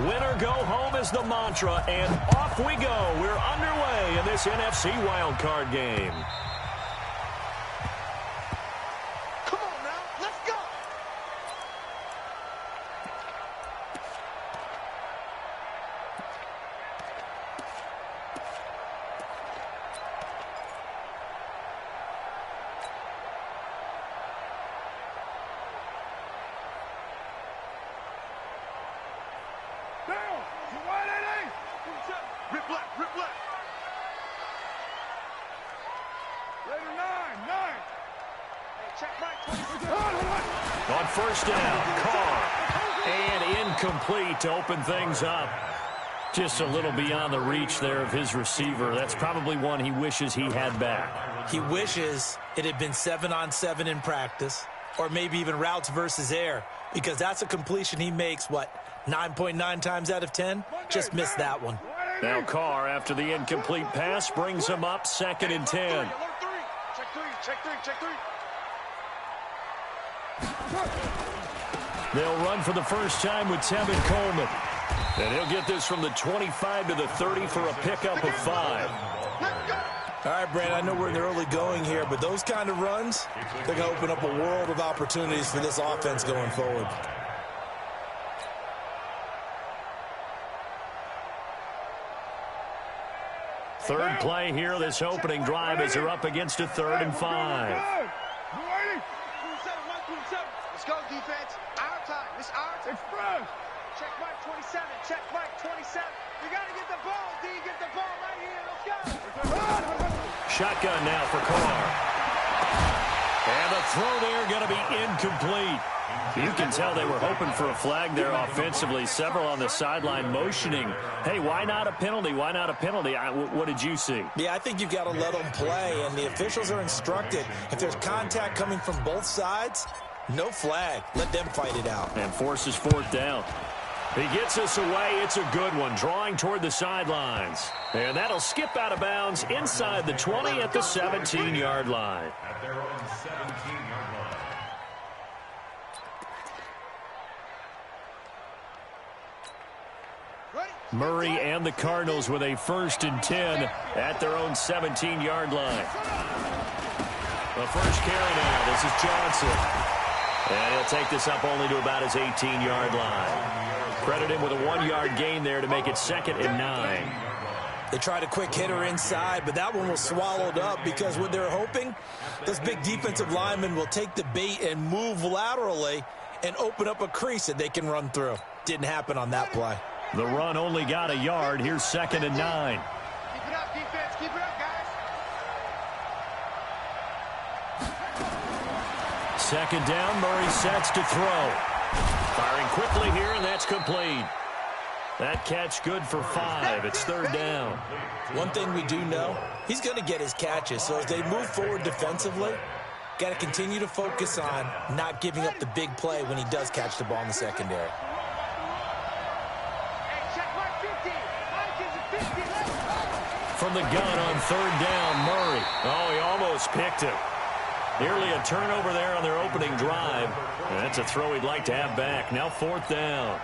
Win or go home is the mantra, and off we go. We're underway in this NFC wildcard game. Come on now, let's go. Rip left, rip left. Later, nine. Hey, check right, 20. On first down, Carr. And incomplete to open things up. Just a little beyond the reach there of his receiver. That's probably one he wishes he had back. He wishes it had been 7-on-7 in practice, or maybe even routes versus air, because that's a completion he makes, 9.9 times out of 10? Just missed that one. Now Carr, after the incomplete pass, brings him up 2nd and 10. Check three. They'll run for the first time with Tevin Coleman. And he'll get this from the 25 to the 30 for a pickup of 5. All right, Brad, I know we're in the early going here, but those kind of runs, they're going to open up a world of opportunities for this offense going forward. Third play here, this opening drive, as they're up against a 3rd and 5. Let's go, defense. Our time. It's our time. Express. Check mark 27. Check mark 27. You got to get the ball, D. Get the ball right here. Let's go. Shotgun now for Carr. And the throw there going to be incomplete. You can tell they were hoping for a flag there offensively. Several on the sideline motioning. Hey, why not a penalty? Why not a penalty? What did you see? Yeah, I think you've got to let them play, and the officials are instructed. If there's contact coming from both sides, no flag. Let them fight it out. And forces 4th down. He gets us away. It's a good one, drawing toward the sidelines. And that'll skip out of bounds inside the 20 at the 17-yard line. At their own 17-yard line. Murray and the Cardinals with a 1st and 10 at their own 17-yard line. The first carry now. This is Johnson. And he'll take this up only to about his 18-yard line. Credit him with a 1-yard gain there to make it 2nd and 9. They tried a quick hitter inside, but that one was swallowed up because what they're hoping, this big defensive lineman will take the bait and move laterally and open up a crease that they can run through. Didn't happen on that play. The run only got a yard. Here's 2nd and 9. Keep it up, defense. Keep it up, guys. 2nd down. Murray sets to throw. Firing quickly here, and that's complete. That catch good for 5. It's 3rd down. One thing we do know, he's going to get his catches. So as they move forward defensively, got to continue to focus on not giving up the big play when he does catch the ball in the secondary. From the gun on 3rd down, Murray. Oh, he almost picked it. Nearly a turnover there on their opening drive. And that's a throw he'd like to have back. Now 4th down.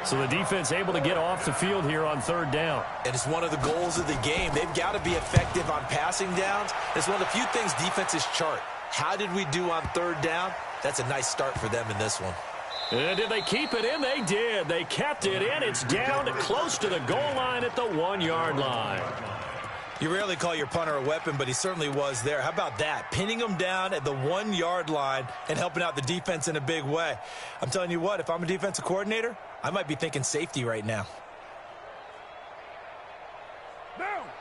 So the defense able to get off the field here on 3rd down. And it's one of the goals of the game. They've got to be effective on passing downs. It's one of the few things defenses chart. How did we do on 3rd down? That's a nice start for them in this one. And did they keep it in? They did. They kept it in. It's down close to the goal line at the 1-yard line. You rarely call your punter a weapon, but he certainly was there. How about that? Pinning him down at the 1-yard line and helping out the defense in a big way. I'm telling you what, if I'm a defensive coordinator, I might be thinking safety right now.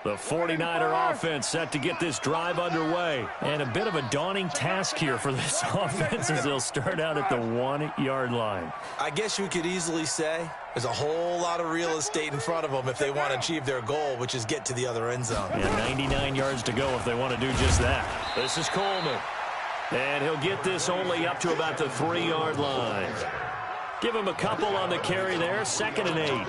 The 49er offense set to get this drive underway. And a bit of a daunting task here for this offense as they'll start out at the 1-yard line. I guess you could easily say there's a whole lot of real estate in front of them if they want to achieve their goal, which is get to the other end zone. Yeah, 99 yards to go if they want to do just that. This is Coleman. And he'll get this only up to about the 3-yard line. Give him a couple on the carry there, 2nd and 8.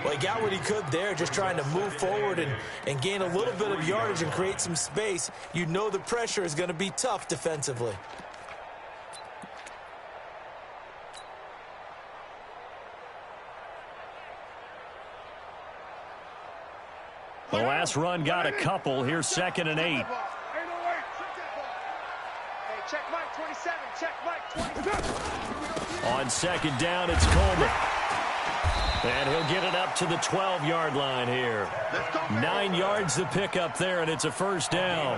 Well, he got what he could there, just trying to move forward and gain a little bit of yardage and create some space. You know the pressure is going to be tough defensively. last run got a couple. Here's 2nd and 8. Hey, check Mike 27. Check Mike 27. On 2nd down, it's Coleman. And he'll get it up to the 12-yard line here. 9 yards to pick up there, and it's a 1st down.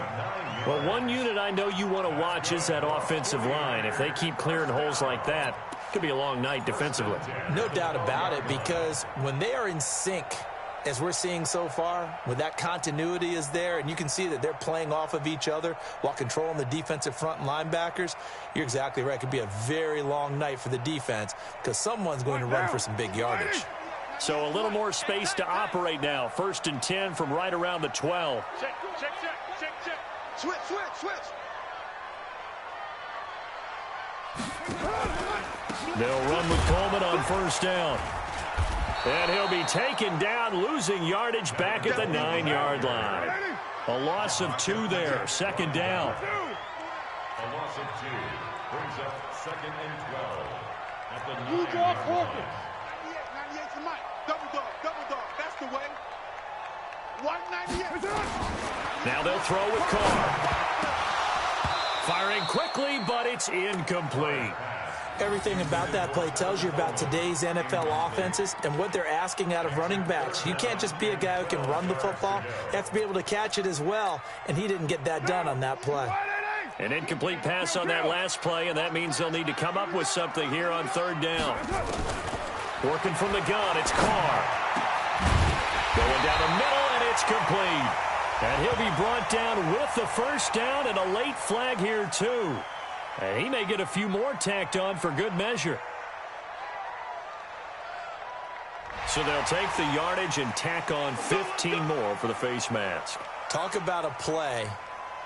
Well, one unit I know you want to watch is that offensive line. If they keep clearing holes like that, it could be a long night defensively. No doubt about it, because when they are in sync, as we're seeing so far, when that continuity is there, and you can see that they're playing off of each other while controlling the defensive front linebackers, you're exactly right. It could be a very long night for the defense because someone's going to run for some big yardage. So a little more space to operate now. 1st and 10 from right around the 12. Check. Switch. They'll run with Coleman on 1st down. And he'll be taken down, losing yardage back at the 9-yard line. A loss of 2 there, 2nd down. A loss of 2 brings up 2nd and 12 at the 9 You draw yard forward. line. 98 to Mike. Double dog. That's the way. 198. Now they'll throw with Carr. Firing quickly, but it's incomplete. Everything about that play tells you about today's NFL offenses and what they're asking out of running backs. You can't just be a guy who can run the football. You have to be able to catch it as well, and he didn't get that done on that play. An incomplete pass on that last play, and that means they'll need to come up with something here on 3rd down. Working from the gun, it's Carr. Going down the middle, and it's complete. And he'll be brought down with the 1st down and a late flag here, too. And he may get a few more tacked on for good measure. So they'll take the yardage and tack on 15 more for the face mask. Talk about a play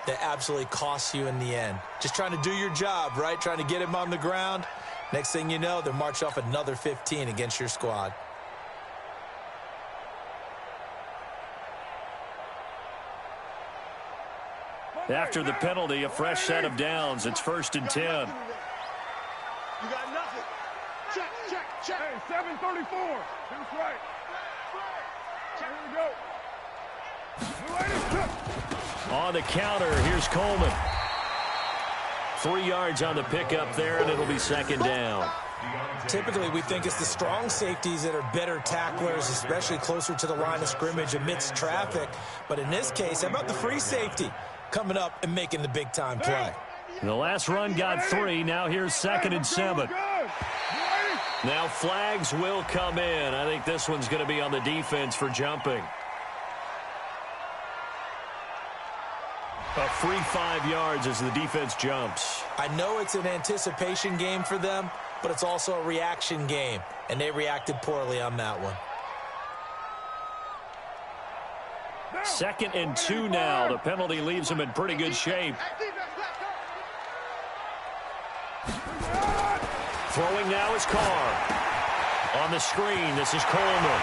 that absolutely costs you in the end. Just trying to do your job, right? Trying to get him on the ground. Next thing you know, they're marched off another 15 against your squad. After the penalty, a fresh set of downs. It's 1st and 10. You got nothing. Check. Hey, 734. That's right. Here we go. On the counter, here's Coleman. 3 yards on the pickup there, and it'll be 2nd down. Typically, we think it's the strong safeties that are better tacklers, especially closer to the line of scrimmage amidst traffic. But in this case, how about the free safety coming up and making the big-time play? The last run got 3. Now here's 2nd and 7. Now flags will come in. I think this one's going to be on the defense for jumping. A free 5 yards as the defense jumps. I know it's an anticipation game for them, but it's also a reaction game, and they reacted poorly on that one. 2nd and 2 now. The penalty leaves them in pretty good shape. Throwing now is Carr. On the screen, this is Coleman.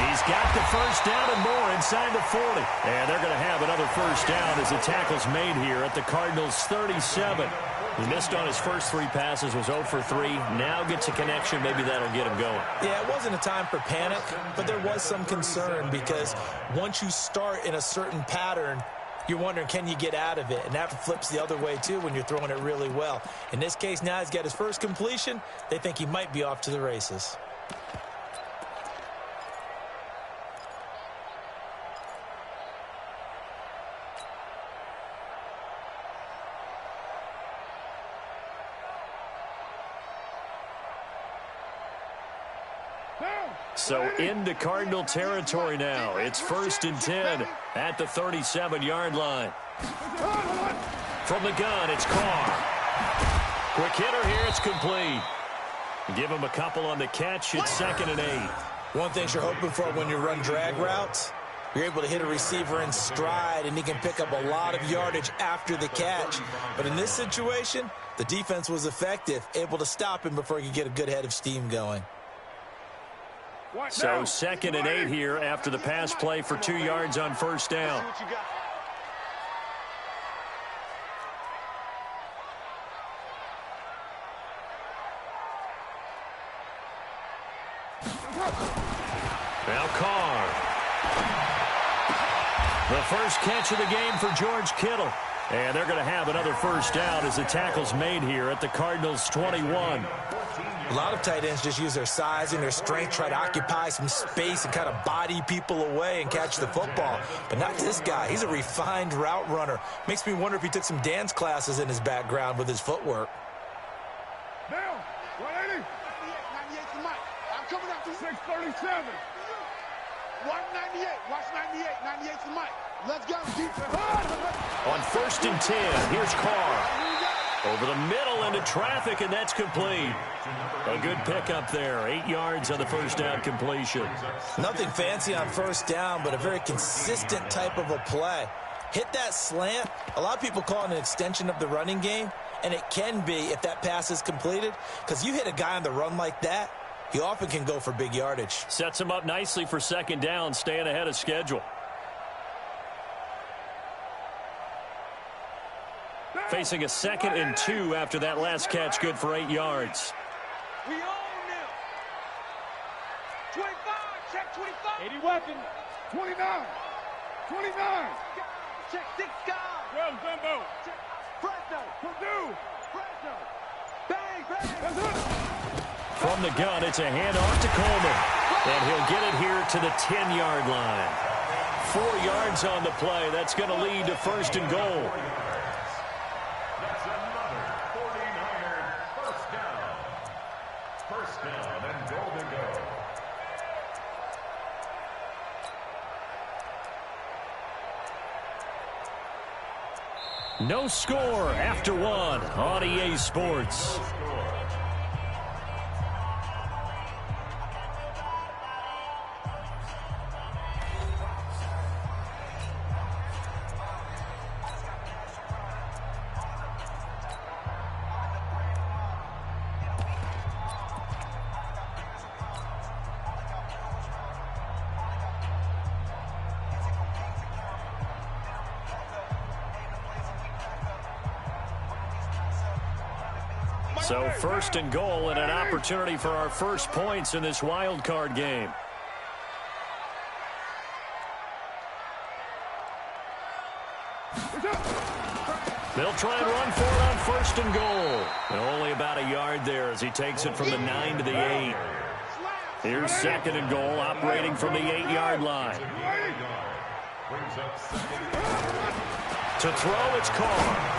He's got the 1st down and more inside the 40. And they're going to have another 1st down as the tackle's made here at the Cardinals' 37. He missed on his first 3 passes, was 0 for 3. Now gets a connection. Maybe that'll get him going. Yeah, it wasn't a time for panic, but there was some concern because once you start in a certain pattern, you're wondering, can you get out of it? And that flips the other way, too, when you're throwing it really well. In this case, now he's got his first completion. They think he might be off to the races. So into Cardinal territory now. It's 1st and 10 at the 37-yard line. From the gun, it's Carr. Quick hitter here, it's complete. Give him a couple on the catch. It's 2nd and 8. One thing you're hoping for when you run drag routes, you're able to hit a receiver in stride, and he can pick up a lot of yardage after the catch. But in this situation, the defense was effective, able to stop him before he could get a good head of steam going. So 2nd and 8 here after the pass play for 2 yards on 1st down. Now Carr. The first catch of the game for George Kittle. And they're going to have another first down as the tackle's made here at the Cardinals' 21. A lot of tight ends just use their size and their strength, try to occupy some space and kind of body people away and catch the football. But not this guy. He's a refined route runner. Makes me wonder if he took some dance classes in his background with his footwork. Down. 180. 98 to Mike. I'm coming up to 637. 198. Watch 98. 98 to Mike. Let's go. On 1st and 10, here's Carr. Over the middle into traffic, and that's complete. A good pickup there. 8 yards on the first down completion. Nothing fancy on first down, but a very consistent type of a play. Hit that slant. A lot of people call it an extension of the running game, and it can be if that pass is completed, because you hit a guy on the run like that, he often can go for big yardage. Sets him up nicely for second down, staying ahead of schedule. Facing a 2nd and 2 after that last catch, good for 8 yards. We own them. 25. Check 25. 80 weapons. 29. 29. Check 6 guys. 12 Zumbo. Check Fresno. Purdue. Fresno. Bang, bang. That's it. From the gun, it's a handoff to Coleman. And he'll get it here to the 10-yard line. 4 yards on the play. That's going to lead to 1st and goal. That's another 49er first down. First down and goal to go. No score after 1 on EA Sports. So 1st and goal and an opportunity for our first points in this wild card game. They'll try and run for it on 1st and goal. And only about a yard there as he takes it from the 9 to the 8. Here's 2nd and goal, operating from the 8-yard line. To throw, it's Carr.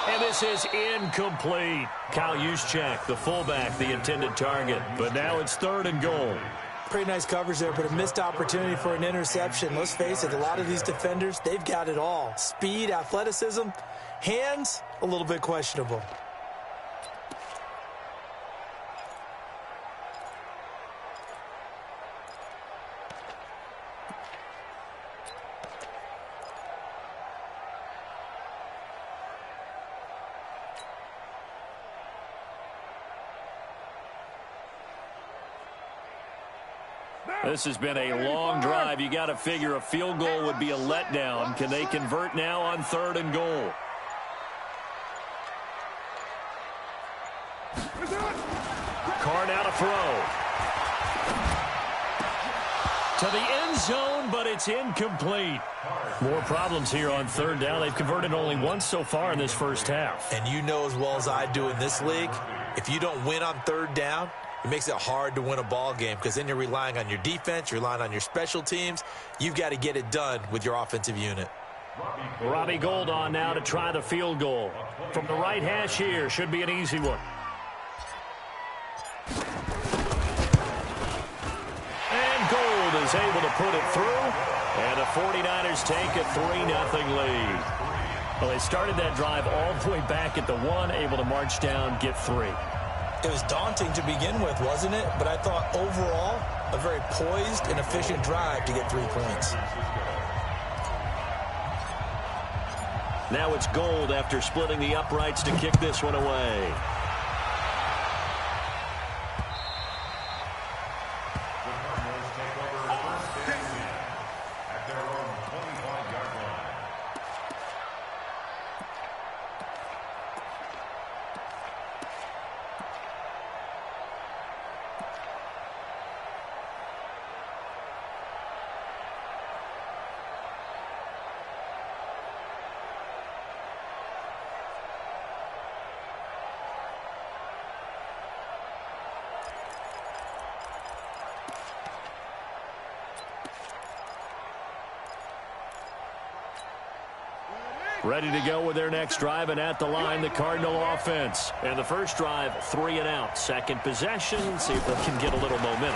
And this is incomplete. Kyle Juszczyk, the fullback, the intended target. But now it's 3rd and goal. Pretty nice coverage there, but a missed opportunity for an interception. Let's face it, a lot of these defenders, they've got it all. Speed, athleticism, hands, a little bit questionable. This has been a long drive. You got to figure a field goal would be a letdown. Can they convert now on 3rd and goal? Carr now to throw. To the end zone, but it's incomplete. More problems here on 3rd down. They've converted only once so far in this first half. And you know as well as I do in this league, if you don't win on 3rd down, it makes it hard to win a ball game because then you're relying on your defense, you're relying on your special teams. You've got to get it done with your offensive unit. Robbie Gould on now to try the field goal. From the right hash here, should be an easy one. And Gould is able to put it through. And the 49ers take a 3-0 lead. Well, they started that drive all the way back at the 1, able to march down, get 3. It was daunting to begin with, wasn't it? But I thought overall, a very poised and efficient drive to get 3 points. Now it's Gould after splitting the uprights to kick this one away. Ready to go with their next drive, and at the line, the Cardinal offense. And the first drive, 3 and out. Second possession, see if they can get a little momentum.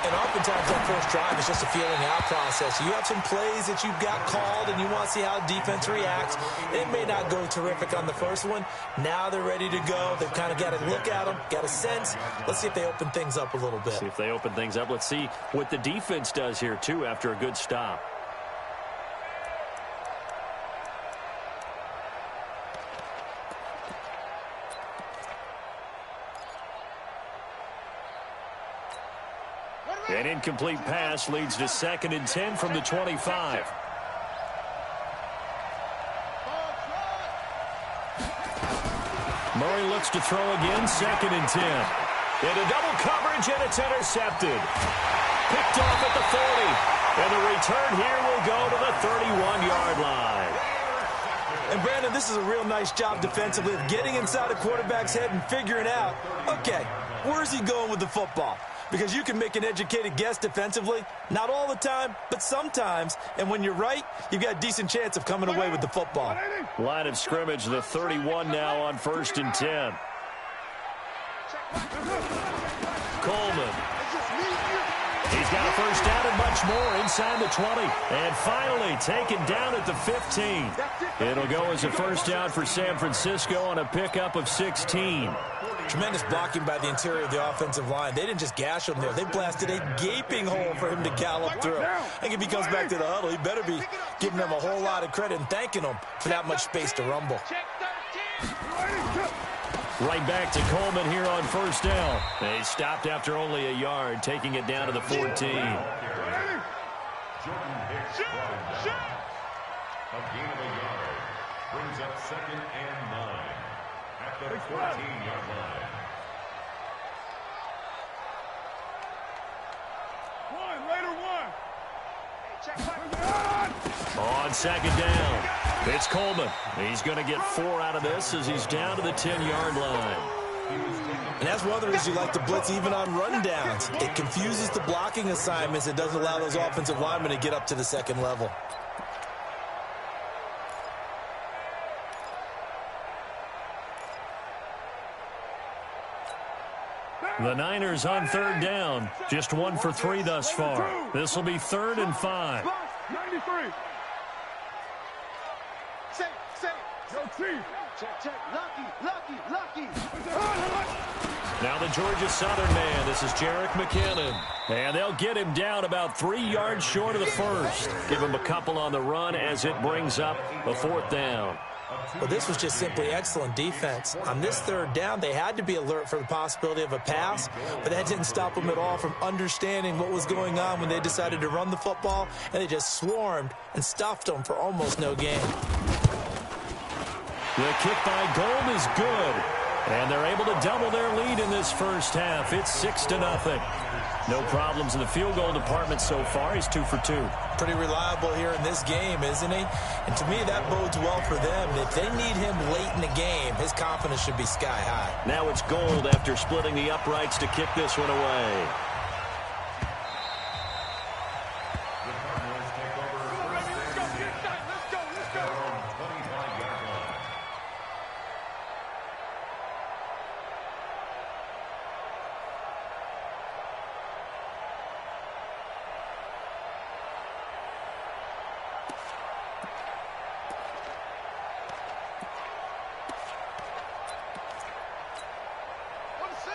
And oftentimes that first drive is just a feeling out process. You have some plays that you've got called, and you want to see how defense reacts. It may not go terrific on the first one. Now they're ready to go. They've kind of got to look at them, got a sense. Let's see if they open things up a little bit. See if they open things up. Let's see what the defense does here, too, after a good stop. An incomplete pass leads to 2nd and 10 from the 25. Murray looks to throw again, 2nd and 10. Into double coverage, and it's intercepted. Picked off at the 40. And the return here will go to the 31-yard line. And, Brandon, this is a real nice job defensively of getting inside a quarterback's head and figuring out, okay, where's he going with the football? Because you can make an educated guess defensively. Not all the time, but sometimes. And when you're right, you've got a decent chance of coming away with the football. Line of scrimmage, the 31 now on 1st and 10. Coleman. He's got a first down and much more inside the 20. And finally taken down at the 15. It'll go as a first down for San Francisco on a pickup of 16. Tremendous blocking by the interior of the offensive line. They didn't just gash him there. They blasted a gaping hole for him to gallop through. I think if he comes back to the huddle, he better be giving them a whole lot of credit and thanking them for that much space to rumble. Right back to Coleman here on first down. They stopped after only a yard, taking it down to the 14. Jordan Hicks a gain of a yard. Brings up 2nd and 9 at the 14-yard line. On 2nd down, it's Coleman. He's going to get 4 out of this as he's down to the 10-yard line. And that's one of the reasons you like to blitz even on rundowns. It confuses the blocking assignments. It doesn't allow those offensive linemen to get up to the second level. The Niners on 3rd down. Just 1 for 3 thus far. This will be 3rd and 5. 93. Check. Lucky. Now the Georgia Southern man. This is Jerick McKinnon. And they'll get him down about 3 yards short of the first. Give him a couple on the run as it brings up a 4th down. Well, this was just simply excellent defense. On this 3rd down, they had to be alert for the possibility of a pass, but that didn't stop them at all from understanding what was going on when they decided to run the football, and they just swarmed and stuffed them for almost no gain. The kick by Gold is good, and they're able to double their lead in this first half. It's 6-0. No problems in the field goal department so far. He's 2 for 2. Pretty reliable here in this game, isn't he? And to me, that bodes well for them. If they need him late in the game, his confidence should be sky high. Now it's Gold after splitting the uprights to kick this one away.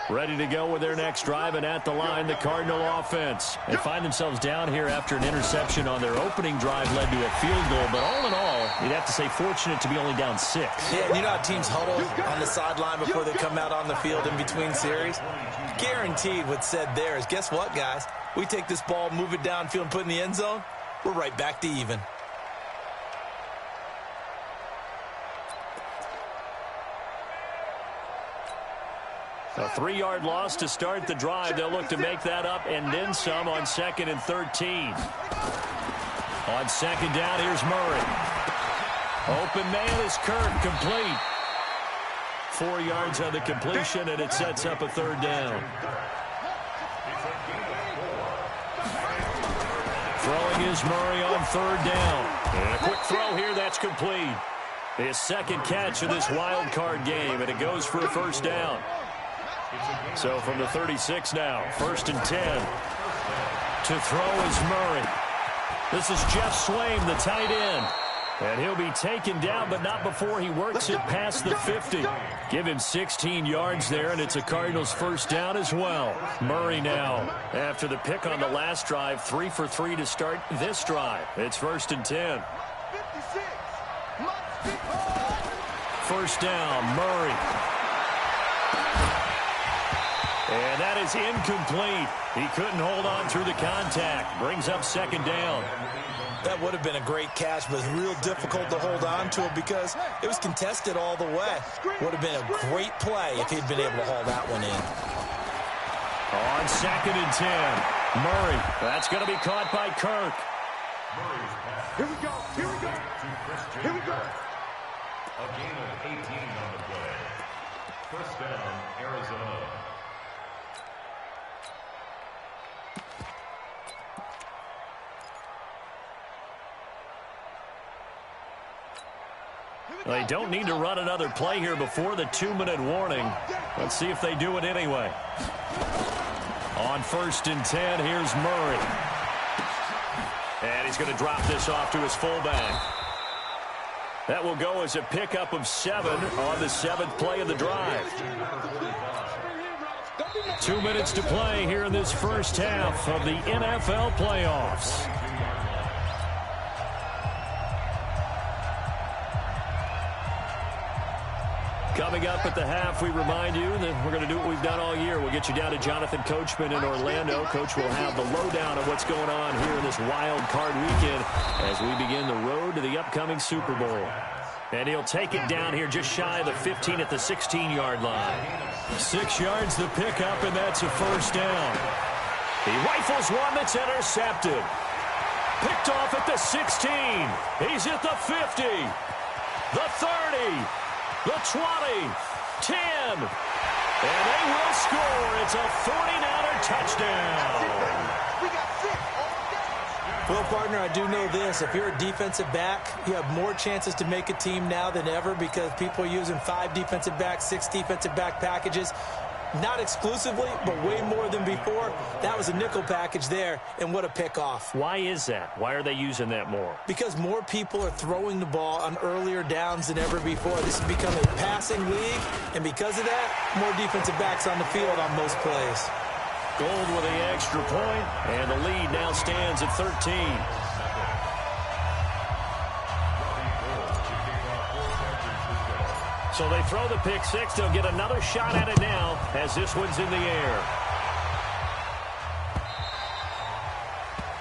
Ready to go with their next drive, and at the line, the Cardinal offense. They find themselves down here after an interception on their opening drive led to a field goal. But all in all, you'd have to say fortunate to be only down 6. Yeah, you know how teams huddle on the sideline before they come out on the field in between series? Guaranteed what's said there is, guess what, guys? We take this ball, move it downfield, and put it in the end zone, we're right back to even. A 3-yard loss to start the drive. They'll look to make that up and then some on 2nd and 13. On 2nd down, here's Murray. Open man is Kirk, complete. 4 yards on the completion, and it sets up a 3rd down. Throwing is Murray on 3rd down. And a quick throw here, that's complete. His second catch of this wild card game, and it goes for a first down. So from the 36 now, 1st and 10. To throw is Murray. This is Jeff Swaim, the tight end. And he'll be taken down, but not before he works it past the 50. Give him 16 yards there, and it's a Cardinals first down as well. Murray now, after the pick on the last drive, 3 for 3 to start this drive. It's 1st and 10. First down, Murray. And that is incomplete. He couldn't hold on through the contact. Brings up 2nd down. That would have been a great catch, but real difficult to hold on to it because it was contested all the way. Would have been a great play if he'd been able to haul that one in. On 2nd and 10, Murray. That's going to be caught by Kirk. Here we go. Here we go. Here we go. A gain of 18 on the play. First down, Arizona. They don't need to run another play here before the 2-minute warning. Let's see if they do it anyway. On 1st and 10, here's Murray. And he's going to drop this off to his fullback. That will go as a pickup of 7 on the 7th play of the drive. 2 minutes to play here in this first half of the NFL playoffs. Coming up at the half, we remind you that we're going to do what we've done all year. We'll get you down to Jonathan Coachman in Orlando. Coach will have the lowdown of what's going on here in this wild card weekend as we begin the road to the upcoming Super Bowl. And he'll take it down here just shy of the 15 at the 16-yard line. 6 yards the pickup, and that's a first down. He rifles one that's intercepted. Picked off at the 16. He's at the 50. The 30. The 20, 10, and they will score. It's a 49er touchdown. Well, partner, I do know this. If you're a defensive back, you have more chances to make a team now than ever because people are using 5 defensive backs, 6 defensive back packages. Not exclusively, but way more than before. That was a nickel package there, and what a pickoff. Why is that? Why are they using that more? Because more people are throwing the ball on earlier downs than ever before. This has become a passing league, and because of that, more defensive backs on the field on most plays. Gold with the extra point, and the lead now stands at 13. So they throw the pick 6. They'll get another shot at it now as this one's in the air.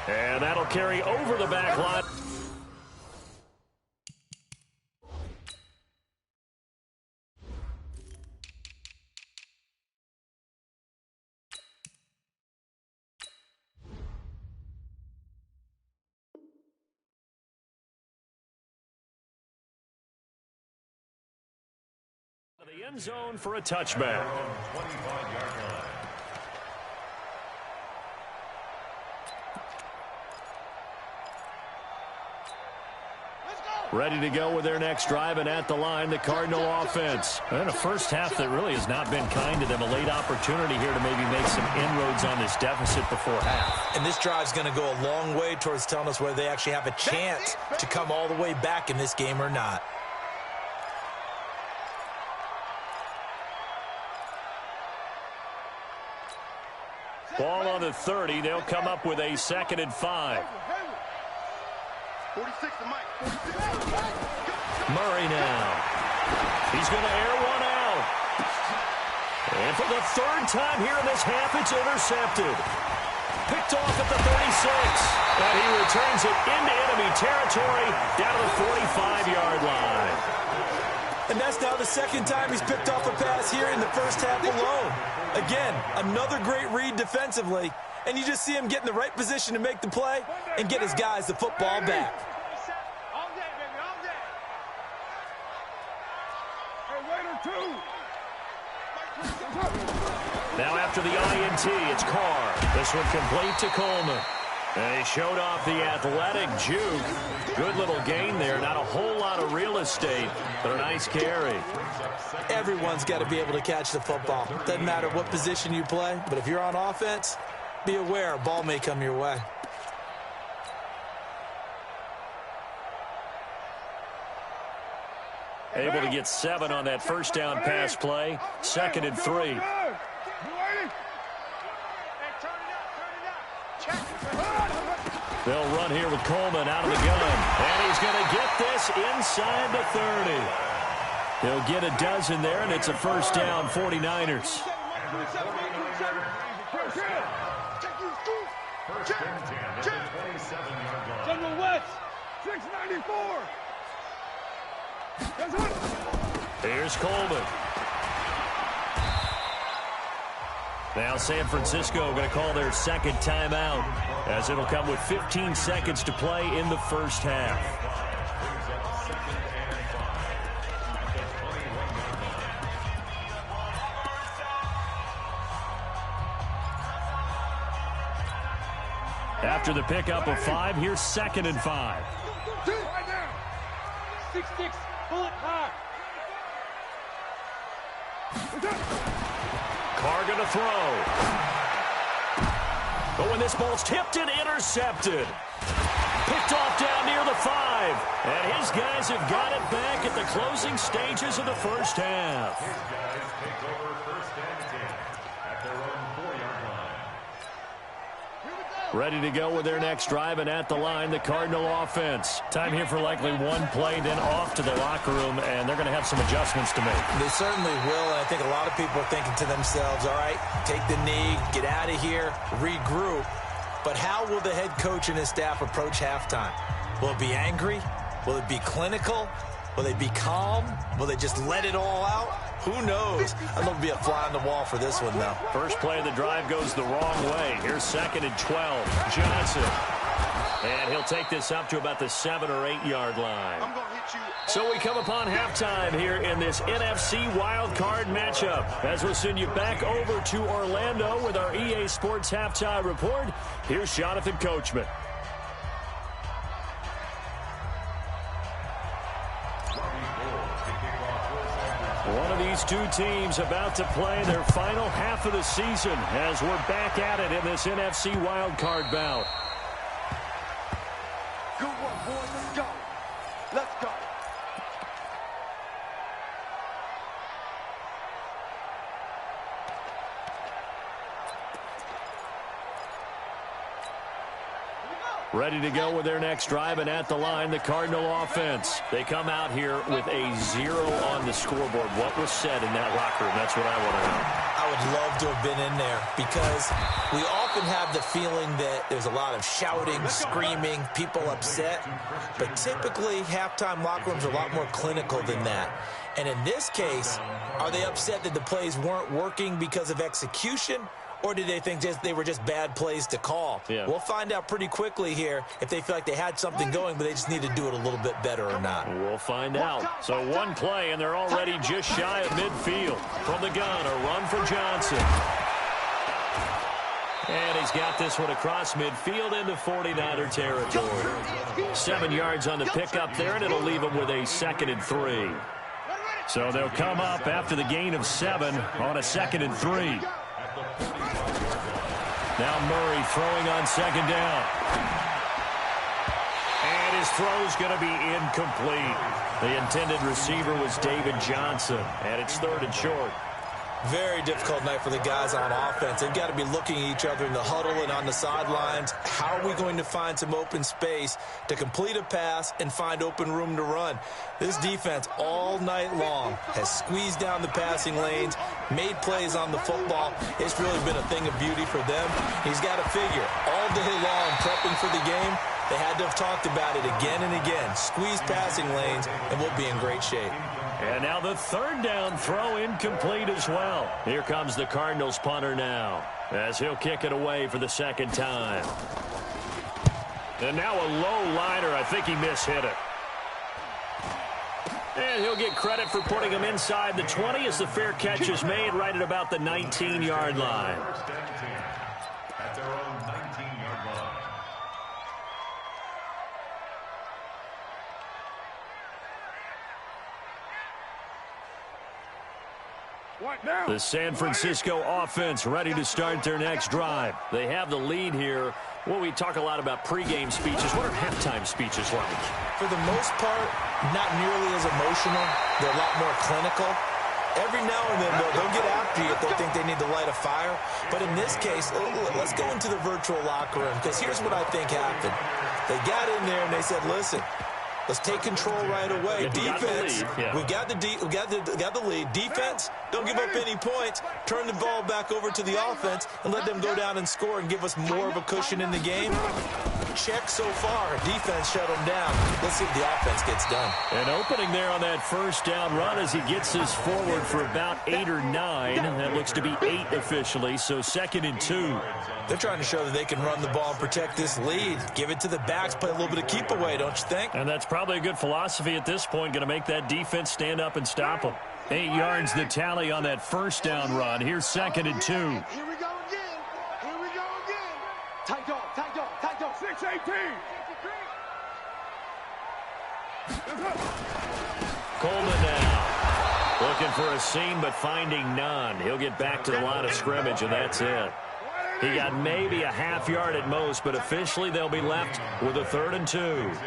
And that'll carry over the back line. The end zone for a touchback. Ready to go with their next drive, and at the line, the Cardinal offense. And a first half that really has not been kind to them. A late opportunity here to maybe make some inroads on this deficit before half. And this drive's going to go a long way towards telling us whether they actually have a chance to come all the way back in this game or not. Ball on the 30. They'll come up with a 2nd and 5. 46 to Mike. 46. Murray now. He's going to air one out. And for the 3rd time here in this half, it's intercepted. Picked off at the 36. And he returns it into enemy territory down to the 45-yard line. And that's now the 2nd time he's picked off a pass here in the first half alone. Again, another great read defensively, and you just see him get in the right position to make the play and get his guys the football back. All day, baby, all day. Hey, Raider 2. Now after the INT, it's Carr. This one complete to Coleman. And he showed off the athletic juke. Good little gain there. Not a whole lot of real estate, but a nice carry. Everyone's got to be able to catch the football. Doesn't matter what position you play, but if you're on offense, be aware a ball may come your way. Able to get 7 on that first down pass play. 2nd and 3. They'll run here with Coleman out of the gun. And he's going to get this inside the 30. He'll get a dozen there, and it's a first down, 49ers. General West, 694. Here's Coleman. Now San Francisco going to call their second timeout, as it'll come with 15 seconds to play in the first half. After the pickup of 5, here's 2nd and 5. 6-6, bullet high. Carr going to throw. But when this ball's tipped and intercepted. Picked off down near the 5. And his guys have got it back at the closing stages of the first half. His guys take over 1st and 10 at their own 4-yard line. Ready to go with their next drive, and at the line, the Cardinal offense. Time here for likely one play, then off to the locker room, and they're going to have some adjustments to make. They certainly will, and I think a lot of people are thinking to themselves, all right, take the knee, get out of here, regroup. But how will the head coach and his staff approach halftime? Will it be angry? Will it be clinical? Will they be calm? Will they just let it all out? Who knows? I think it'll be a fly on the wall for this one, though. First play of the drive goes the wrong way. Here's 2nd and 12. Johnson. And he'll take this up to about the 7 or 8 yard line. So we come upon halftime here in this NFC Wild Card matchup. As we'll send you back over to Orlando with our EA Sports Halftime Report, here's Jonathan Coachman. One of these two teams about to play their final half of the season as we're back at it in this NFC Wild Card bout. Good work, boys. Let's go. Let's go. Ready to go with their next drive, and at the line, the Cardinal offense. They come out here with a 0 on the scoreboard. What was said in that locker room? That's what I want to know. I would love to have been in there because we often have the feeling that there's a lot of shouting, screaming, people upset. But typically, halftime locker rooms are a lot more clinical than that. And in this case, are they upset that the plays weren't working because of execution? Or did they think they were just bad plays to call? Yeah. We'll find out pretty quickly here if they feel like they had something going, but they just need to do it a little bit better or not. We'll find out. So one play, and they're already just shy of midfield. From the gun, a run for Johnson. And he's got this one across midfield into 49er territory. 7 yards on the pickup there, and it'll leave him with a 2nd and 3. So they'll come up after the gain of 7 on a 2nd and 3. Now Murray throwing on 2nd down. And his throw's going to be incomplete. The intended receiver was David Johnson, and it's 3rd and short. Very difficult night for the guys on offense. They've got to be looking at each other in the huddle and on the sidelines. How are we going to find some open space to complete a pass and find open room to run? This defense all night long has squeezed down the passing lanes, made plays on the football. It's really been a thing of beauty for them. He's got to figure all day long prepping for the game. They had to have talked about it again and again. Squeeze passing lanes, and we'll be in great shape. And now the 3rd down throw incomplete as well. Here comes the Cardinals punter now, as he'll kick it away for the 2nd time. And now a low liner. I think he mishit it. And he'll get credit for putting him inside the 20 as the fair catch is made right at about the 19-yard line. 1st and 10 at their own 19-yard line. The San Francisco offense ready to start their next drive. They have the lead here. Well, we talk a lot about pregame speeches. What are halftime speeches like? For the most part, not nearly as emotional. They're a lot more clinical. Every now and then, they'll get after you if they think they need to light a fire. But in this case, let's go into the virtual locker room, because here's what I think happened. They got in there and they said, listen, let's take control right away. Defense, we got the lead. Defense, don't give up any points. Turn the ball back over to the offense and let them go down and score and give us more of a cushion in the game. Check so far. Defense shut them down. Let's see if the offense gets done. An opening there on that first down run as he gets us forward for about 8 or 9. That looks to be 8 officially, so 2nd and 2. They're trying to show that they can run the ball and protect this lead. Give it to the backs, play a little bit of keep away, don't you think? And that's probably a good philosophy at this point, going to make that defense stand up and stop them. 8 yards the tally on that first down run. Here's 2nd and 2. Here we go again. Here we go again. Tight dog, tight dog, tight dog. 6-18. Coleman now looking for a seam but finding none. He'll get back to the line of scrimmage, and that's it. He got maybe a half yard at most, but officially they'll be left with a 3rd and 2. 3rd and 2.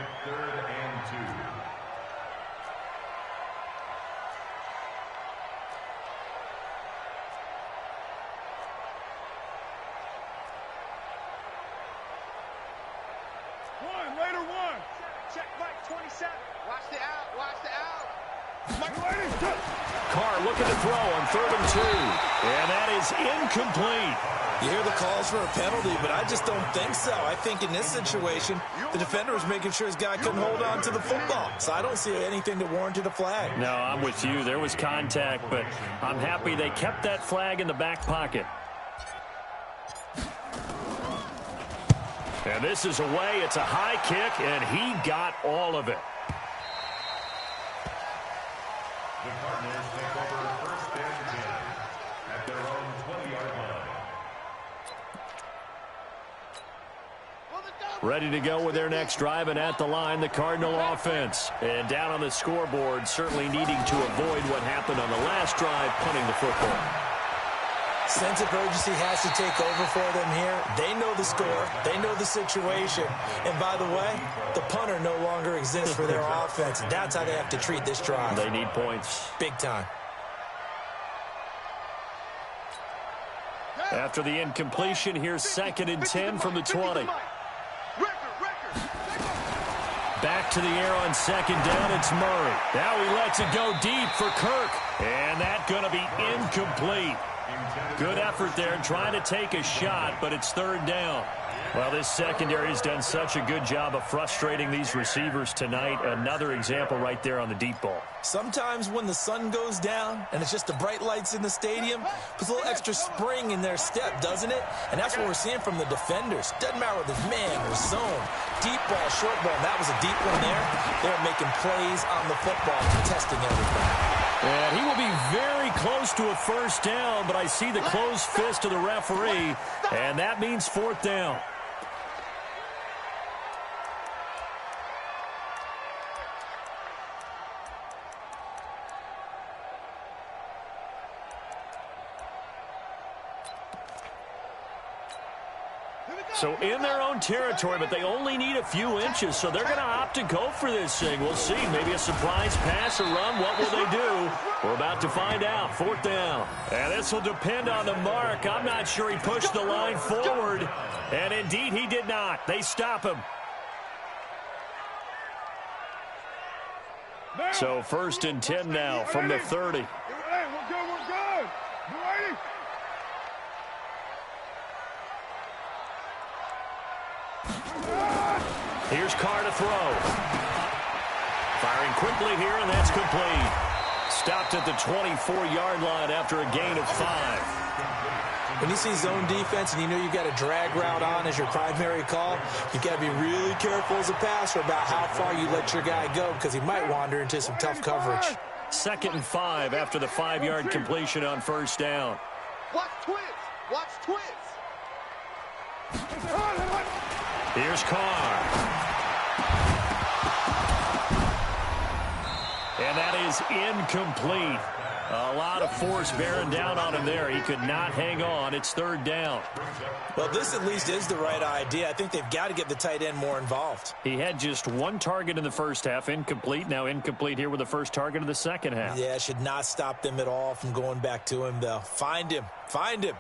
Check Mike 27. Watch the out, watch the out. Carr looking to throw on 3rd and 2. And that is incomplete. You hear the calls for a penalty, but I just don't think so. I think in this situation, the defender was making sure his guy couldn't hold on to the football. So I don't see anything that warranted a flag. No, I'm with you. There was contact, but I'm happy they kept that flag in the back pocket. And this is away. It's a high kick, and he got all of it. The Cardinals take over 1st and 10 at their own 20-yard line. Ready to go with their next drive, and at the line, the Cardinal offense. And down on the scoreboard, certainly needing to avoid what happened on the last drive, punting the football. Sense of urgency has to take over for them here. They know the score. They know the situation. And by the way, the punter no longer exists for their offense. That's how they have to treat this drive. They need points. Big time. After the incompletion, here's 2nd and 10 from the 20. Back to the air on 2nd down, it's Murray. Now he lets it go deep for Kirk. And that's going to be incomplete. Good effort there trying to take a shot, but it's 3rd down. Well, this secondary has done such a good job of frustrating these receivers tonight. Another example right there on the deep ball. Sometimes when the sun goes down and it's just the bright lights in the stadium, puts a little extra spring in their step, doesn't it? And that's what we're seeing from the defenders. Doesn't matter whether it's man or zone. Deep ball, short ball. That was a deep one there. They're making plays on the football, contesting everything. And he will be very close to a 1st down, but I see the closed fist of the referee, and that means 4th down. So in their own territory, but they only need a few inches, so they're going to opt to go for this thing. We'll see. Maybe a surprise pass or run. What will they do? We're about to find out. 4th down. And this will depend on the mark. I'm not sure he pushed the line forward. And indeed, he did not. They stop him. So 1st and 10 now from the 30. Hey, we're good, we're good. You ready? Here's Carr to throw. Firing quickly here, and that's complete. Stopped at the 24-yard line after a gain of 5. When you see zone defense and you know you got a drag route on as your primary call, you got to be really careful as a passer about how far you let your guy go, because he might wander into some tough coverage. 2nd and 5 after the 5-yard completion on 1st down. Watch twins. Watch twins. Here's Carr. And that is incomplete. A lot of force bearing down on him there. He could not hang on. It's third down. Well, this at least is the right idea. I think they've got to get the tight end more involved. He had just one target in the first half, incomplete. Now incomplete here with the first target of the second half. Yeah, should not stop them at all from going back to him, though. Find him. Find him.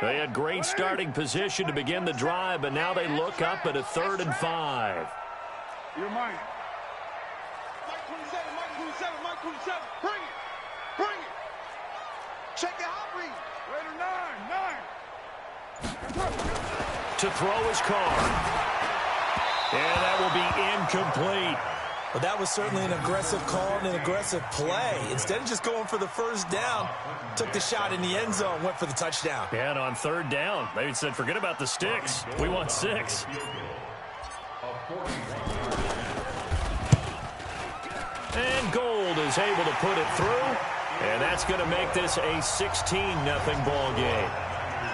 They had great starting position to begin the drive, but now they look up at a 3rd and 5. You're mine. Mike 27, Mike 27, Mike 27. Bring it. Bring it. Check the hot read. Raider 9. To throw his car. And that will be incomplete. Well, that was certainly an aggressive call and an aggressive play. Instead of just going for the first down, took the shot in the end zone, went for the touchdown. And on 3rd down, they said, forget about the sticks. We want 6. And Gold is able to put it through. And that's going to make this a 16-0 ball game.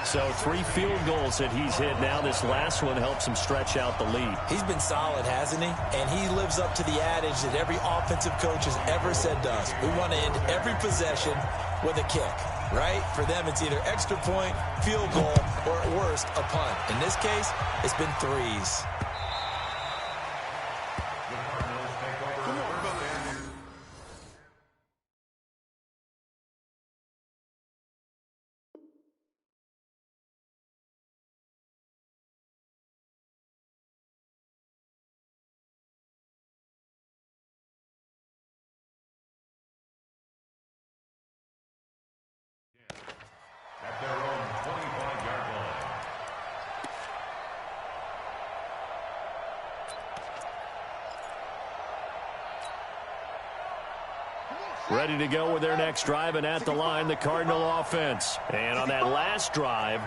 So 3 field goals that he's hit now. This last one helps him stretch out the lead. He's been solid, hasn't he? And he lives up to the adage that every offensive coach has ever said to us. We want to end every possession with a kick, right? For them, it's either extra point, field goal, or at worst, a punt. In this case, it's been 3s. At their own 25-yard line. Ready to go with their next drive, and at the line, the Cardinal offense. And on that last drive,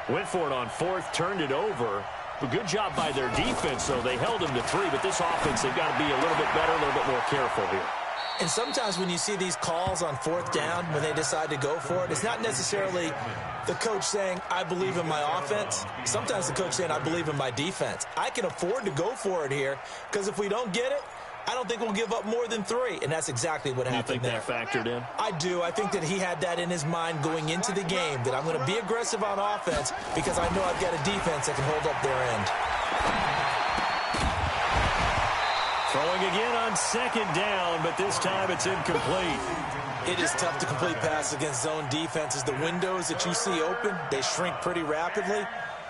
went for it on 4th, turned it over. A good job by their defense, though. They held them to 3, but this offense, they've got to be a little bit better, a little bit more careful here. And sometimes when you see these calls on 4th down, when they decide to go for it, it's not necessarily the coach saying, I believe in my offense. Sometimes the coach saying, I believe in my defense. I can afford to go for it here, because if we don't get it, I don't think we'll give up more than 3. And that's exactly what happened there. You think that factored in? I do. I think that he had that in his mind going into the game, that I'm going to be aggressive on offense because I know I've got a defense that can hold up their end. Throwing again on 2nd down, but this time it's incomplete. It is tough to complete passes against zone defenses. The windows that you see open, they shrink pretty rapidly.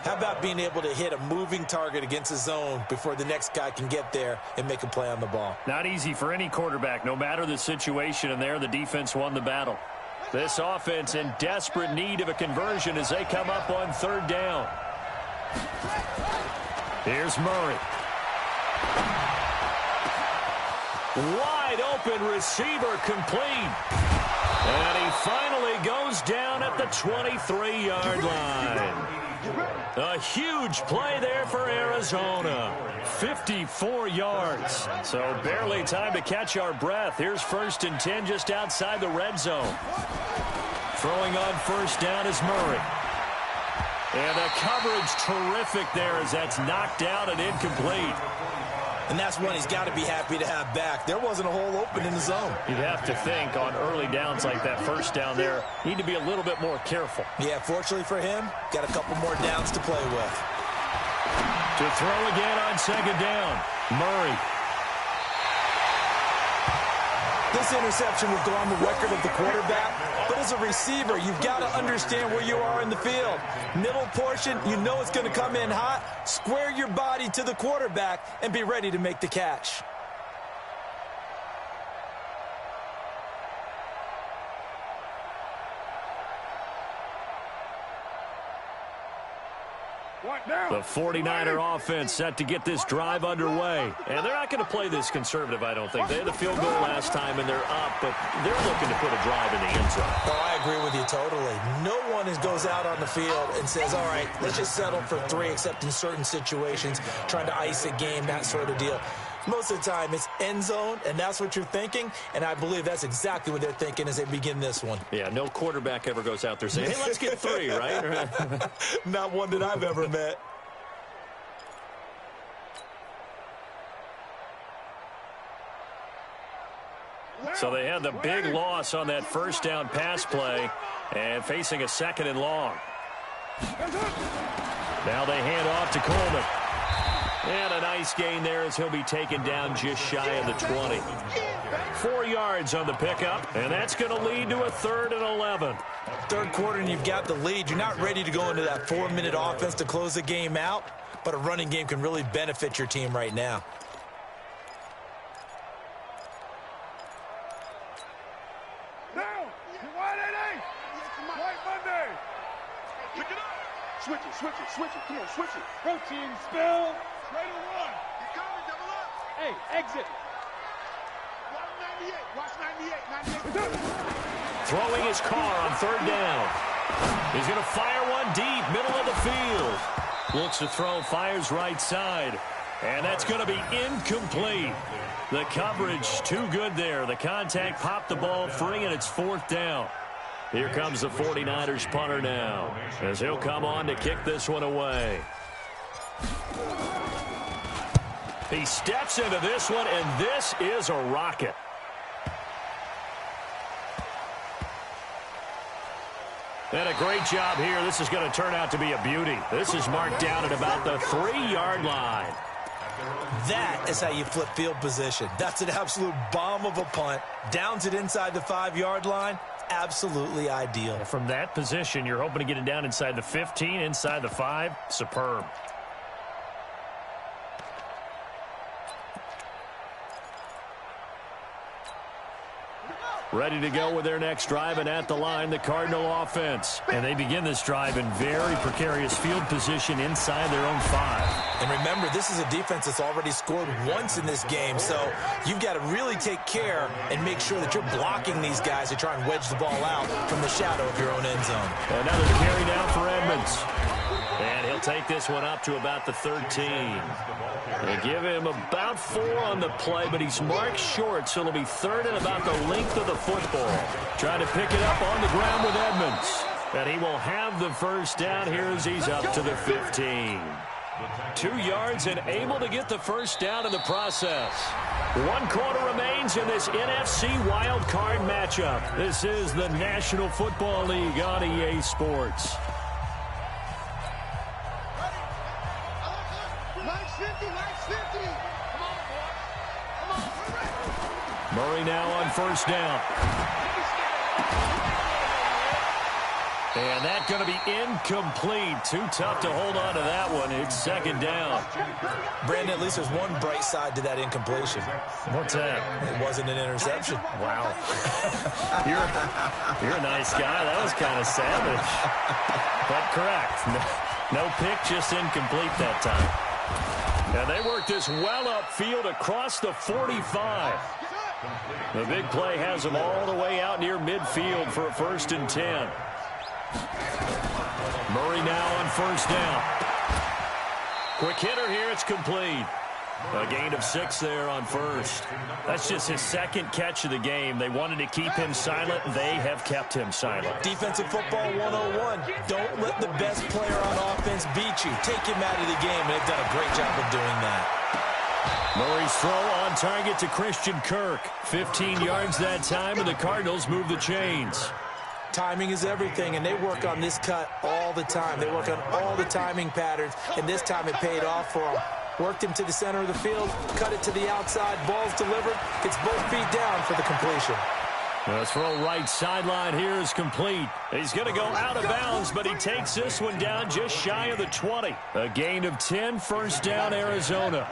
How about being able to hit a moving target against a zone before the next guy can get there and make a play on the ball? Not easy for any quarterback, no matter the situation, and there the defense won the battle. This offense in desperate need of a conversion as they come up on 3rd down. Here's Murray. Wide open receiver complete. And he finally goes down at the 23-yard line. A huge play there for Arizona. 54 yards. So barely time to catch our breath. Here's 1st and 10 just outside the red zone. Throwing on 1st down is Murray. And the coverage terrific there as that's knocked out and incomplete. And that's one he's got to be happy to have back. There wasn't a hole open in the zone. You'd have to think on early downs like that 1st down there, need to be a little bit more careful. Yeah, fortunately for him, got a couple more downs to play with. To throw again on 2nd down, Murray. This interception will go on the record of the quarterback, but as a receiver, you've got to understand where you are in the field. Middle portion, you know it's going to come in hot. Square your body to the quarterback and be ready to make the catch. The 49er offense set to get this drive underway. And they're not going to play this conservative, I don't think. They had the field goal last time, and they're up, but they're looking to put a drive in the end zone. Oh, I agree with you totally. No one goes out on the field and says, all right, let's just settle for 3, except in certain situations, trying to ice a game, that sort of deal. Most of the time, it's end zone, and that's what you're thinking, and I believe that's exactly what they're thinking as they begin this one. Yeah, no quarterback ever goes out there saying, hey, let's get 3, right? Not one that I've ever met. So they had the big loss on that first down pass play and facing a 2nd and long. Now they hand off to Coleman. And a nice gain there as he'll be taken down just shy of the 20. 4 yards on the pickup, and that's going to lead to a 3rd and 11. Third quarter and you've got the lead. You're not ready to go into that 4-minute offense to close the game out, but a running game can really benefit your team right now. Switch it, come on, switch it. Protein spill. Straight to run. You're coming, double up. Hey, exit. Watch 98. Throwing his car on 3rd down. He's going to fire one deep, middle of the field. Looks to throw, fires right side. And that's going to be incomplete. The coverage too good there. The contact popped the ball free, and it's 4th down. Here comes the 49ers punter now, as he'll come on to kick this one away. He steps into this one, and this is a rocket. And a great job here. This is going to turn out to be a beauty. This is marked down at about the 3-yard line. That is how you flip field position. That's an absolute bomb of a punt. Downs it inside the 5-yard line. Absolutely ideal. From that position, you're hoping to get it down inside the 15, inside the 5. Superb. Ready to go with their next drive, and at the line, the Cardinal offense. And they begin this drive in very precarious field position inside their own 5. And remember, this is a defense that's already scored once in this game, so you've got to really take care and make sure that you're blocking these guys to try and wedge the ball out from the shadow of your own end zone. Another carry down for Edmonds. And he'll take this one up to about the 13. They give him about 4 on the play, but he's marked short, so it'll be 3rd and about the length of the football. Trying to pick it up on the ground with Edmonds. And he will have the first down here as he's up to the 15. 2 yards and able to get the first down in the process. 1 quarter remains in this NFC Wild Card matchup. This is the National Football League on EA Sports. Murray now on first down. And that's going to be incomplete. Too tough to hold on to that one. It's 2nd down. Brandon, at least there's one bright side to that incompletion. What's that? It wasn't an interception. Wow. You're a nice guy. That was kind of savage. But correct. No pick, just incomplete that time. And they work this well upfield across the 45. The big play has them all the way out near midfield for a 1st and 10. Murray now on first down. Quick hitter here, it's complete. A gain of 6 there on first. That's just his 2nd catch of the game. They wanted to keep him silent. They have kept him silent. Defensive football 101. Don't let the best player on offense beat you. Take him out of the game, and they've done a great job of doing that. Murray's throw on target to Christian Kirk. 15 yards that time, and the Cardinals move the chains. Timing is everything, and they work on this cut all the time. They work on all the timing patterns, and this time it paid off for them. Worked him to the center of the field, cut it to the outside, ball's delivered, gets both feet down for the completion. The throw right sideline here is complete. He's going to go out of bounds, but he takes this one down just shy of the 20. A gain of 10, first down Arizona.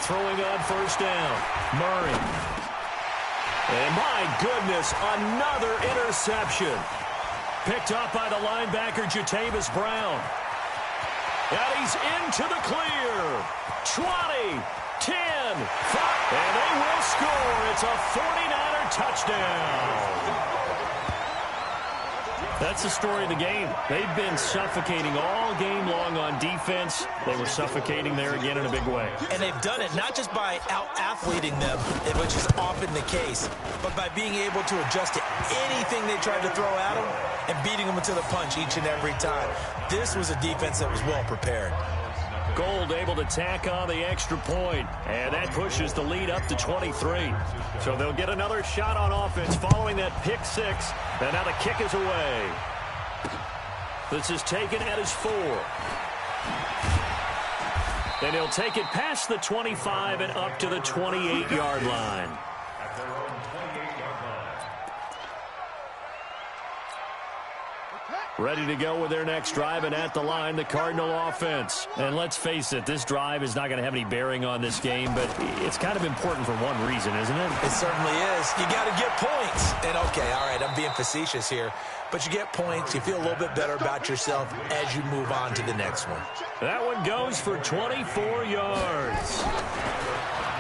Throwing on first down, Murray. And my goodness, another interception. Picked up by the linebacker, Jatavis Brown. And he's into the clear. 20, 10, 5, and they will score. It's a 49er touchdown. That's the story of the game. They've been suffocating all game long on defense. They were suffocating there again in a big way. And they've done it not just by out-athleting them, which is often the case, but by being able to adjust to anything they tried to throw at them and beating them to the punch each and every time. This was a defense that was well prepared. Gold able to tack on the extra point, and that pushes the lead up to 23. So they'll get another shot on offense following that pick six, and now the kick is away. This is taken at his 4. And he'll take it past the 25 and up to the 28-yard line. At their own 28-yard line. Ready to go with their next drive, and at the line, the Cardinal offense. And let's face it, this drive is not going to have any bearing on this game, but it's kind of important for one reason, isn't it? It certainly is. You got to get points. And, okay, all right, I'm being facetious here. But you get points. You feel a little bit better about yourself as you move on to the next one. That one goes for 24 yards.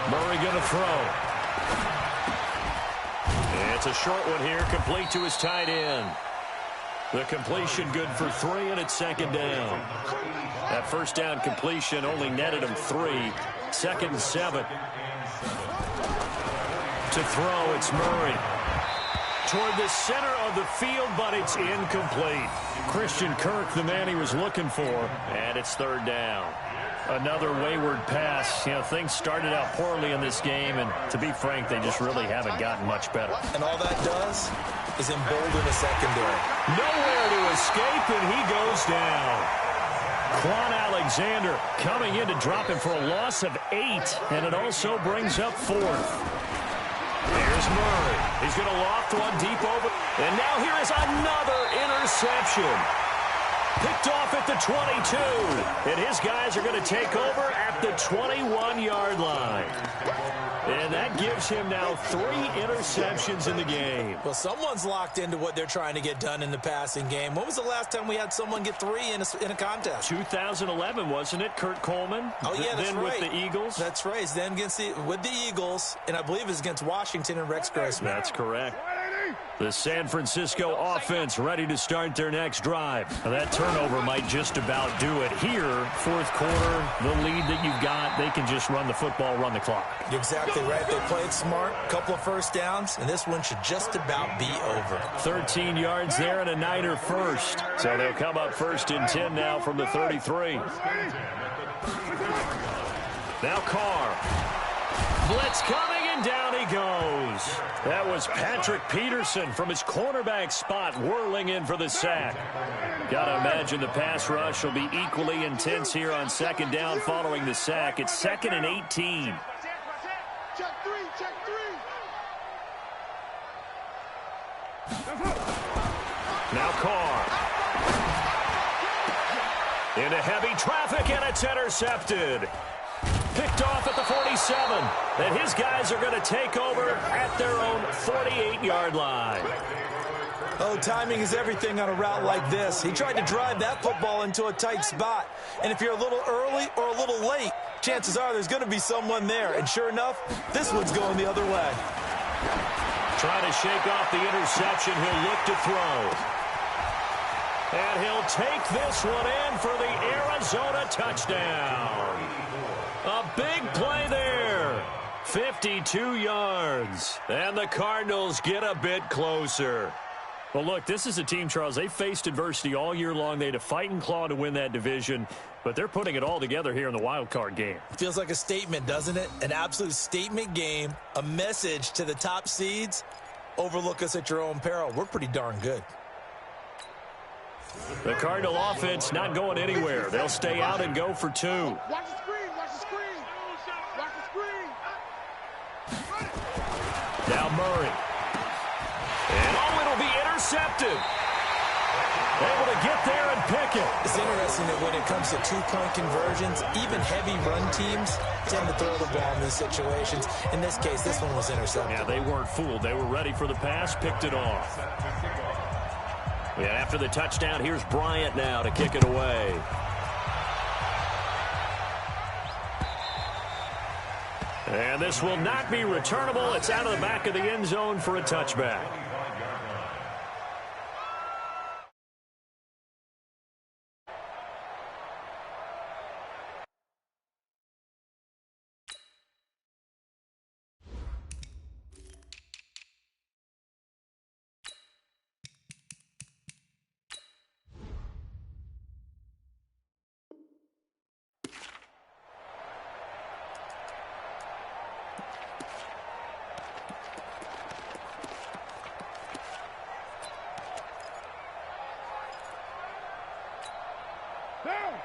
Murray going to throw. It's a short one here, complete to his tight end. The completion good for 3, and it's second down. That first down completion only netted him 3. 2nd and 7. To throw, it's Murray. Toward the center of the field, but it's incomplete. Christian Kirk, the man he was looking for, and it's 3rd down. Another wayward pass. You know, things started out poorly in this game, and to be frank, they just really haven't gotten much better. And all that does is embolden the secondary. Nowhere to escape, and he goes down. Quan Alexander coming in to drop him for a loss of 8, and it also brings up 4th. Here's Murray. He's going to loft one deep over. And now here is another interception. Picked off at the 22. And his guys are going to take over at the 21-yard line. And that gives him now 3 interceptions in the game. Well, someone's locked into what they're trying to get done in the passing game. When was the last time we had someone get 3 in a contest? 2011, wasn't it, Kurt Coleman? Oh, yeah, that's then right. With the Eagles? That's right. Then with the Eagles, and I believe it's against Washington and Rex Grossman. That's correct. The San Francisco offense ready to start their next drive. Now, that turnover might just about do it here. 4th quarter, the lead that you've got, they can just run the football, run the clock. You're exactly right. They played smart, couple of first downs, and this one should just about be over. 13 yards there and a Niner first. So they'll come up 1st and 10 now from the 33. Now Carr. Blitz coming, and down he goes. That was Patrick Peterson from his cornerback spot whirling in for the sack. Got to imagine the pass rush will be equally intense here on 2nd down following the sack. It's 2nd and 18. Check 3, check 3. Now Carr. Into heavy traffic, and it's intercepted. Picked off at the 47. And his guys are going to take over at their own 48-yard line. Oh, timing is everything on a route like this. He tried to drive that football into a tight spot. And if you're a little early or a little late, chances are there's going to be someone there. And sure enough, this one's going the other way. Trying to shake off the interception. He'll look to throw. And he'll take this one in for the Arizona touchdown. A big play there. 52 yards. And the Cardinals get a bit closer. Well, look, this is a team, Charles, they faced adversity all year long. They had to fight and claw to win that division, but they're putting it all together here in the wild card game. Feels like a statement, doesn't it? An absolute statement game, a message to the top seeds. Overlook us at your own peril. We're pretty darn good. The Cardinal offense not going anywhere. They'll stay out and go for 2. Watch the screen, watch the screen. Watch the screen. Now Murray. And it'll be intercepted. Able to get there and pick it. It's interesting that when it comes to 2-point conversions, even heavy run teams tend to throw the ball in these situations. In this case, this one was intercepted. Yeah, they weren't fooled. They were ready for the pass, picked it off. And after the touchdown, here's Bryant now to kick it away. And this will not be returnable. It's out of the back of the end zone for a touchback.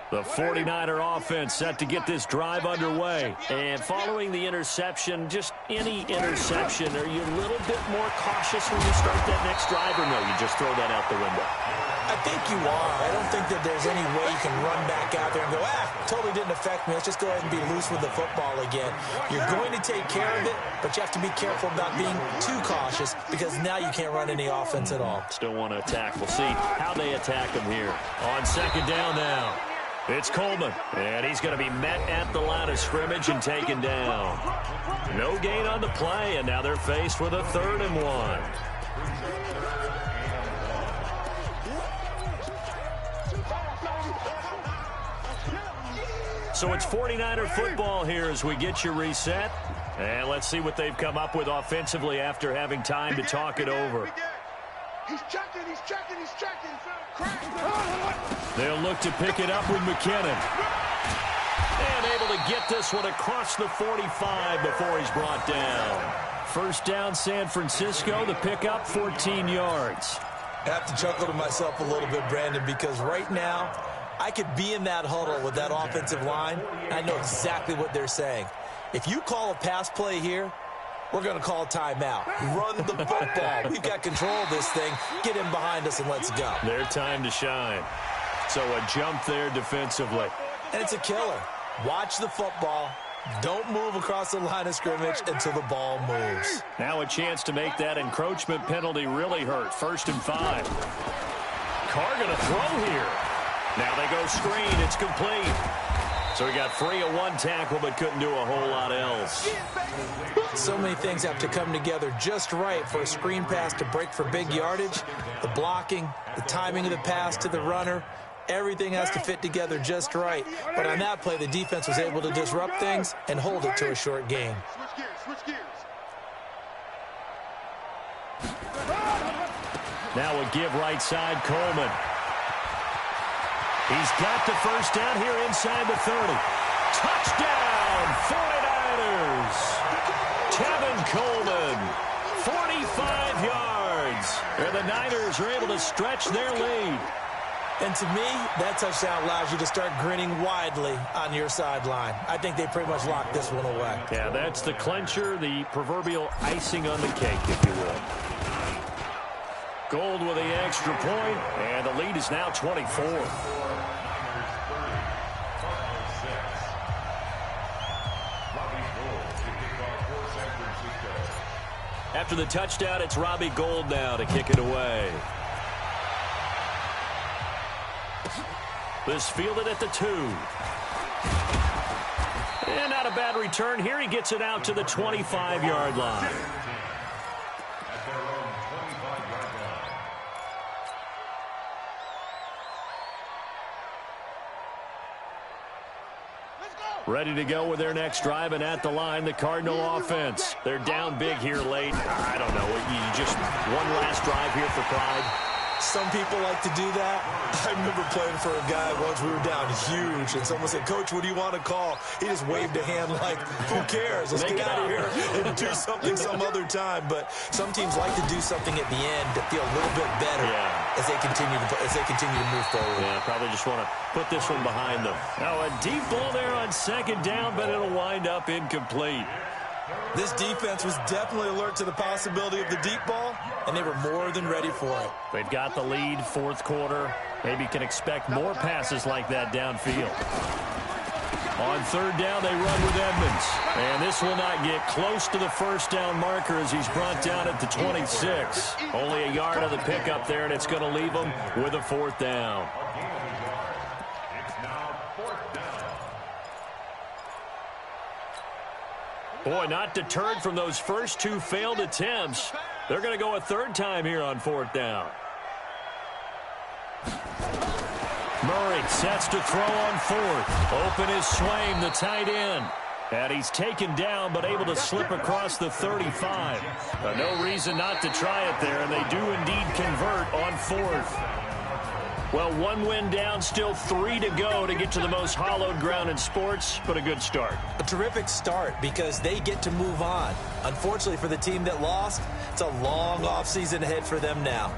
The 49er offense set to get this drive underway. And following the interception, just any interception, are you a little bit more cautious when you start that next drive, or no, you just throw that out the window? I think you are. I don't think that there's any way you can run back out there and go, totally didn't affect me. Let's just go ahead and be loose with the football again. You're going to take care of it, but you have to be careful about being too cautious because now you can't run any offense at all. Still want to attack. We'll see how they attack him here. On second down now, it's Coleman, and he's going to be met at the line of scrimmage and taken down. No gain on the play, and now they're faced with a 3rd and 1. So it's 49er football here as we get you reset. And let's see what they've come up with offensively after having time to talk it over. He's checking, he's checking, he's checking. They'll look to pick it up with McKinnon. And able to get this one across the 45 before he's brought down. First down, San Francisco. The pickup, 14 yards. I have to chuckle to myself a little bit, Brandon, because right now I could be in that huddle with that offensive line. I know exactly what they're saying. If you call a pass play here, we're going to call a timeout. Run the football. We've got control of this thing. Get in behind us and let's go. Their time to shine. So a jump there defensively. And it's a killer. Watch the football. Don't move across the line of scrimmage until the ball moves. Now a chance to make that encroachment penalty really hurt. 1st and 5. Carr going to throw here. Now they go screen. It's complete. So he got free of one tackle but couldn't do a whole lot else. So many things have to come together just right for a screen pass to break for big yardage. The blocking, the timing of the pass to the runner, everything has to fit together just right. But on that play, the defense was able to disrupt things and hold it to a short gain. Switch gears, switch gears. Now a give right side, Coleman. He's got the first down here inside the 30. Touchdown, 49ers. Tevin Coleman, 45 yards. And the Niners are able to stretch their lead. And to me, that touchdown allows you to start grinning widely on your sideline. I think they pretty much locked this one away. Yeah, that's the clincher, the proverbial icing on the cake, if you will. Gold with the extra point, and the lead is now 24. After the touchdown, it's Robbie Gould now to kick it away. This fielded at the 2. And not a bad return here. He gets it out to the 25-yard line. Ready to go with their next drive, and at the line, the Cardinal offense. They're down big here late. I don't know. You just one last drive here for pride. Some people like to do that. I remember playing for a guy once. We were down huge, and someone said, "Coach, what do you want to call?" He just waved a hand like, "Who cares? Let's get out of here and do something some other time." But some teams like to do something at the end to feel a little bit better as they continue to move forward. Yeah, probably just want to put this one behind them. Now a deep ball there on second down, but it'll wind up incomplete. This defense was definitely alert to the possibility of the deep ball, and they were more than ready for it. They've got the lead, fourth quarter. Maybe can expect more passes like that downfield. On third down, they run with Edmonds. And this will not get close to the first down marker as he's brought down at the 26. Only a yard of the pickup there, and it's going to leave them with a 4th down. Boy, not deterred from those first 2 failed attempts. They're going to go a 3rd time here on 4th down. Murray sets to throw on 4th. Open is Swaim, the tight end. And he's taken down, but able to slip across the 35. No reason not to try it there, and they do indeed convert on 4th. Well, 1 win down, still 3 to go to get to the most hallowed ground in sports, but a good start. A terrific start because they get to move on. Unfortunately for the team that lost, it's a long offseason ahead for them now.